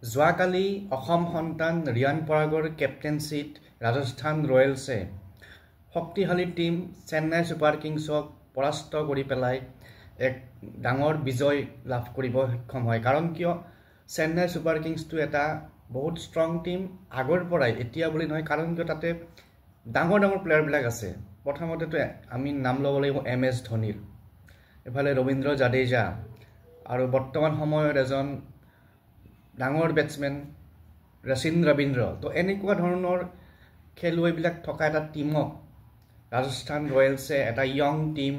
যোৱাকালি অসম সন্তান ৰিয়ান পৰাগৰ কেপ্টেনচিত ৰাজস্থান ৰয়েলছে শক্তিশালী টিম চেন্নাই ছুপাৰ কিংছক পৰাস্ত কৰি পেলাই এক ডাঙৰ বিজয় লাভ কৰিব সক্ষম হয়। কাৰণ কিয় চেন্নাই ছুপাৰ কিংছটো এটা বহুত ষ্ট্ৰং টিম আগৰ পৰাই, এতিয়া বুলি নহয়। কাৰণ কিয় তাতে ডাঙৰ ডাঙৰ প্লেয়াৰবিলাক আছে। প্ৰথমতেতো আমি নাম ল'ব লাগিব MS ধোনীৰ, এফালে ৰবীন্দ্ৰ জাদেজা, আৰু বৰ্তমান সময়ত এজন ডাঙৰ বেটছমেন ৰচিন ৰবীন্দ্ৰ। তো এনেকুৱা ধৰণৰ খেলুৱৈবিলাক থকা এটা টিমক ৰাজস্থান ৰয়েলছে এটা য়ং টিম,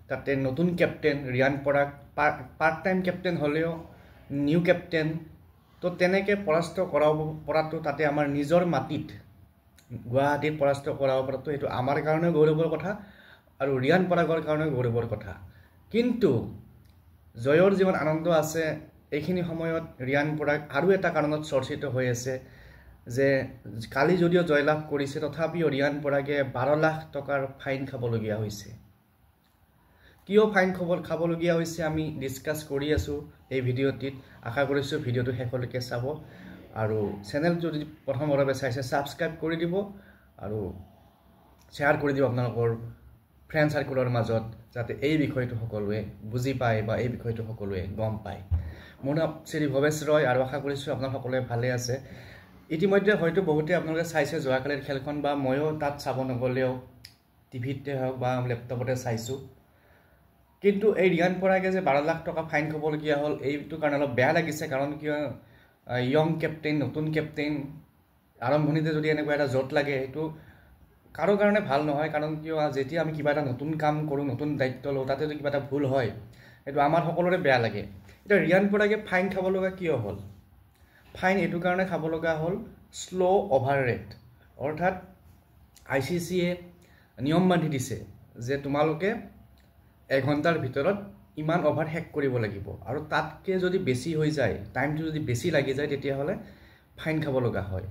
তাতে নতুন captain Riyan Parag, part time captain হ'লেও নিউ কেপ্টেইন, তো তেনেকৈ পৰাস্ত কৰাব পৰাটো তাতে আমাৰ নিজৰ মাটিত গুৱাহাটীত পৰাস্ত কৰাব পৰাটো সেইটো আমাৰ কাৰণে গৌৰৱৰ কথা আৰু ৰিয়ান পৰাগৰ কাৰণে গৌৰৱৰ কথা। কিন্তু জয়ৰ যিমান আনন্দ আছে, এইখিনি সময়ত ৰিয়ান পৰাগ আৰু এটা কাৰণত চৰ্চিত হৈ আছে যে কালি যদিও জয়লাভ কৰিছে তথাপিও ৰিয়ান পৰাগে 12 লাখ টকাৰ ফাইন খাবলগীয়া হৈছে। কিয় ফাইন খাবলগীয়া হৈছে আমি ডিছকাছ কৰি আছোঁ এই ভিডিঅ'টিত। আশা কৰিছোঁ ভিডিঅ'টো শেষলৈকে চাব, আৰু চেনেলটো যদি প্ৰথমবাৰৰ চাইছে ছাবস্ক্ৰাইব কৰি দিব আৰু শ্বেয়াৰ কৰি দিব আপোনালোকৰ ফ্ৰেণ্ড চাৰ্কুলৰ মাজত, যাতে এই বিষয়টো সকলোৱে বুজি পায় বা এই বিষয়টো সকলোৱে গম পায়। মোৰ নাম শ্ৰী ভৱেশ ৰয় আৰু আশা কৰিছোঁ আপোনালোক সকলোৱে ভালে আছে। ইতিমধ্যে হয়তো বহুতে আপোনালোকে চাইছে যোৱাকালিৰ খেলখন, বা ময়ো তাত চাব নগ'লেও টিভিতে হওক বা লেপটপতে চাইছোঁ। কিন্তু এই ৰিয়ান পৰাগে যে 12 লাখ টকা ফাইন খাবলগীয়া হ'ল, এইটো কাৰণে অলপ বেয়া লাগিছে। কাৰণ কিয় য়ং কেপ্টেইন, নতুন কেপ্টেইন, আৰম্ভণিতে যদি এনেকুৱা এটা জোট লাগে সেইটো কাৰো কাৰণে ভাল নহয়। কাৰণ কিয় যেতিয়া আমি কিবা এটা নতুন কাম কৰোঁ, নতুন দায়িত্ব লওঁ, তাতে যদি কিবা এটা ভুল হয় সেইটো আমাৰ সকলোৰে বেয়া লাগে। এতিয়া ৰিয়ান পৰাগে ফাইন খাব লগা কিয় হ'ল? ফাইন এইটো কাৰণে খাব লগা হ'ল শ্ল' অভাৰ ৰেট, অৰ্থাৎ ICCয়ে নিয়ম বান্ধি দিছে যে তোমালোকে এঘণ্টাৰ ভিতৰত ইমান অভাৰ শেষ কৰিব লাগিব, আৰু তাতকৈ যদি বেছি হৈ যায়, টাইমটো যদি বেছি লাগি যায়, তেতিয়াহ'লে ফাইন খাব লগা হয়।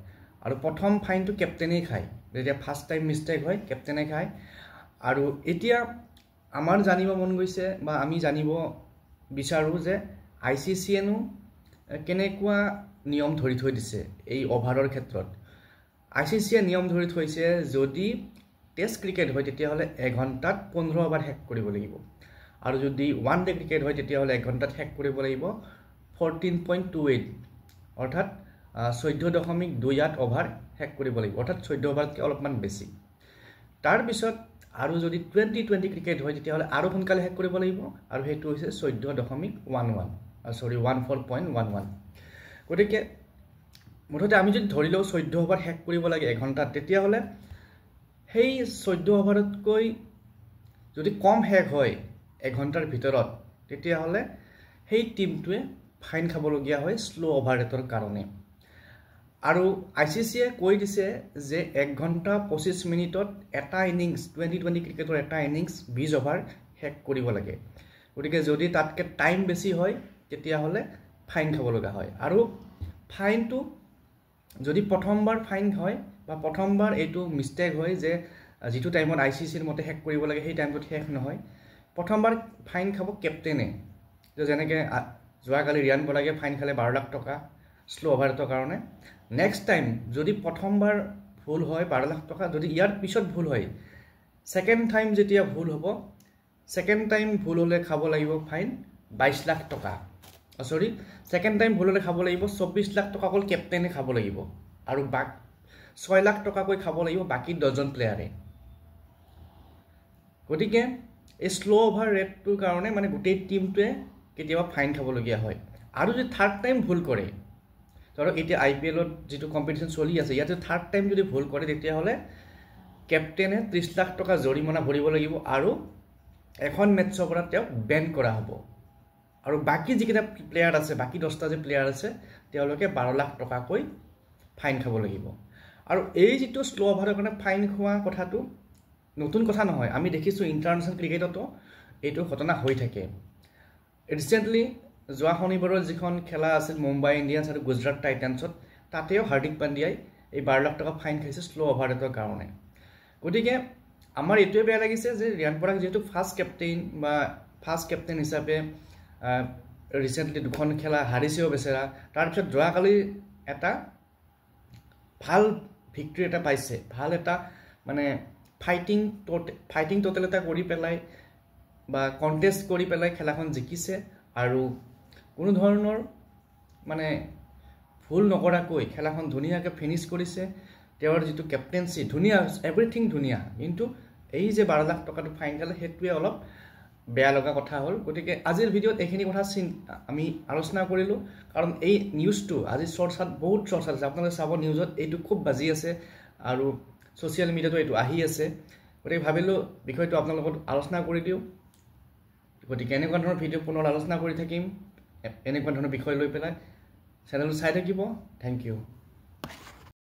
আৰু প্ৰথম ফাইনটো কেপ্টেনেই খায়, যেতিয়া ফাৰ্ষ্ট টাইম মিষ্টেক হয় কেপ্টেনে খায়। আৰু এতিয়া আমাৰ জানিব মন গৈছে বা আমি জানিব বিচাৰোঁ যে ICCয়েনো কেনেকুৱা নিয়ম ধৰি থৈ দিছে এই অভাৰৰ ক্ষেত্ৰত। ICCয়ে নিয়ম ধৰি থৈছে যদি টেষ্ট ক্ৰিকেট হয় তেতিয়াহ'লে এঘণ্টাত 15 অভাৰ শেষ কৰিব লাগিব, আৰু যদি ওৱান ডে ক্ৰিকেট হয় তেতিয়াহ'লে এঘণ্টাত শেষ কৰিব লাগিব 14.28, অৰ্থাৎ 14.28 অভাৰ শেষ কৰিব লাগিব, অৰ্থাৎ 14 অভাৰতকৈ অলপমান বেছি। তাৰপিছত আৰু যদি 2020 ক্ৰিকেট হয় তেতিয়াহ'লে আৰু সোনকালে শেষ কৰিব লাগিব, আৰু সেইটো হৈছে 14.11। গতিকে মুঠতে আমি যদি ধৰি লওঁ 14 অভাৰ শেষ কৰিব লাগে এঘণ্টাত, তেতিয়াহ'লে সেই 14 অভাৰতকৈ যদি কম শেষ হয় এঘণ্টাৰ ভিতৰত, তেতিয়াহ'লে সেই টিমটোৱে ফাইন খাবলগীয়া হয় শ্ল' অভাৰ ৰেটৰ কাৰণে। আৰু ICCয়ে কৈ দিছে যে 1 ঘণ্টা 25 মিনিটত এটা ইনিংছ, 2020 ক্ৰিকেটৰ এটা ইনিংছ 20 অভাৰ শেষ কৰিব লাগে। গতিকে যদি তাতকৈ টাইম বেছি হয় তেতিয়াহ'লে ফাইন খাব লগা হয়। আৰু ফাইনটো যদি প্ৰথমবাৰ ফাইন হয় বা প্ৰথমবাৰ এইটো মিষ্টেক হয় যে যিটো টাইমত ICCৰ মতে শেষ কৰিব লাগে সেই টাইমটোত শেষ নহয়, প্ৰথমবাৰ ফাইন খাব কেপ্টেইনে। যেনেকৈ যোৱাকালি ৰিয়ান পৰাগে ফাইন খালে 12 লাখ টকা শ্ল' অভাৰ ৰেটৰ কাৰণে। নেক্সট টাইম যদি প্ৰথমবাৰ ভুল হয় 12 লাখ টকা, যদি ইয়াৰ পিছত ভুল হয়, ছেকেণ্ড টাইম যেতিয়া ভুল হ'ব, ছেকেণ্ড টাইম ভুল হ'লে খাব লাগিব ফাইন 22 লাখ টকা। ছেকেণ্ড টাইম ভুল হ'লে খাব লাগিব 24 লাখ টকা অকল কেপ্টেইনে খাব লাগিব, আৰু 6 লাখ টকাকৈ খাব লাগিব বাকী 10জন প্লেয়াৰে। গতিকে এই শ্ল' অভাৰ ৰেটটোৰ কাৰণে মানে গোটেই টিমটোৱে কেতিয়াবা ফাইন খাবলগীয়া হয়। আৰু যদি থাৰ্ড টাইম ভুল কৰে, ধৰক এতিয়া IPLত যিটো কম্পিটিশ্যন চলি আছে, ইয়াতে থাৰ্ড টাইম যদি ভুল কৰে তেতিয়াহ'লে কেপ্টেইনে 30 লাখ টকা জৰিমনা ভৰিব লাগিব, আৰু এখন মেটছৰ পৰা তেওঁক বেন কৰা হ'ব। আৰু বাকী যিকেইটা প্লেয়াৰ আছে, বাকী 10টা যে প্লেয়াৰ আছে, তেওঁলোকে 12 লাখ টকাকৈ ফাইন খাব লাগিব। আৰু এই যিটো শ্ল' অভাৰৰ কাৰণে ফাইন খোৱা কথাটো নতুন কথা নহয়, আমি দেখিছোঁ ইণ্টাৰনেশ্যনেল ক্ৰিকেটতো এইটো ঘটনা হৈ থাকে। ৰিচেণ্টলি যোৱা শনিবাৰৰ যিখন খেলা আছিল মুম্বাই ইণ্ডিয়ানছ আৰু গুজৰাট টাইটানছত, তাতেও হাৰ্দিক পাণ্ডিয়াই এই 12 লাখ টকা ফাইন খাইছে শ্ল' অভাৰ ৰেটৰ কাৰণে। গতিকে আমাৰ এইটোৱে বেয়া লাগিছে যে ৰিয়ান পৰাগ যিহেতু ফাৰ্ষ্ট কেপ্টেইন হিচাপে ৰিচেণ্টলি দুখন খেলা হাৰিছেও বেচেৰা তাৰপিছত যোৱাকালি এটা ভাল ভিক্টৰী এটা পাইছে ভাল এটা মানে ফাইটিং টোটেল এটা কৰি পেলাই বা কণ্টেষ্ট কৰি পেলাই খেলাখন জিকিছে আৰু কোনো ধৰণৰ মানে ভুল নকৰাকৈ খেলাখন ধুনীয়াকৈ ফিনিছ কৰিছে তেওঁৰ যিটো কেপ্টেন্সি ধুনীয়া এভৰিথিং ধুনীয়া কিন্তু এই যে 12 লাখ টকাটো ফাইন গ'লে সেইটোৱে অলপ বেয়া লগা কথা হ'ল গতিকে আজিৰ ভিডিঅ'ত এইখিনি কথা আমি আলোচনা কৰিলোঁ কাৰণ এই নিউজটো আজি চৰ্চাত বহুত চৰ্চা আছে আপোনালোকে চাব নিউজত এইটো খুব বাজি আছে আৰু ছ'চিয়েল মিডিয়াতো এইটো আহি আছে গতিকে ভাবিলোঁ বিষয়টো আপোনালোকৰ লগত আলোচনা কৰি দিওঁ গতিকে এনেকুৱা ধৰণৰ ভিডিঅ' পুনৰ আলোচনা কৰি থাকিম এনেকুৱা ধৰণৰ বিষয় লৈ পেলাই চেনেলটো চাই থাকিব থেংক ইউ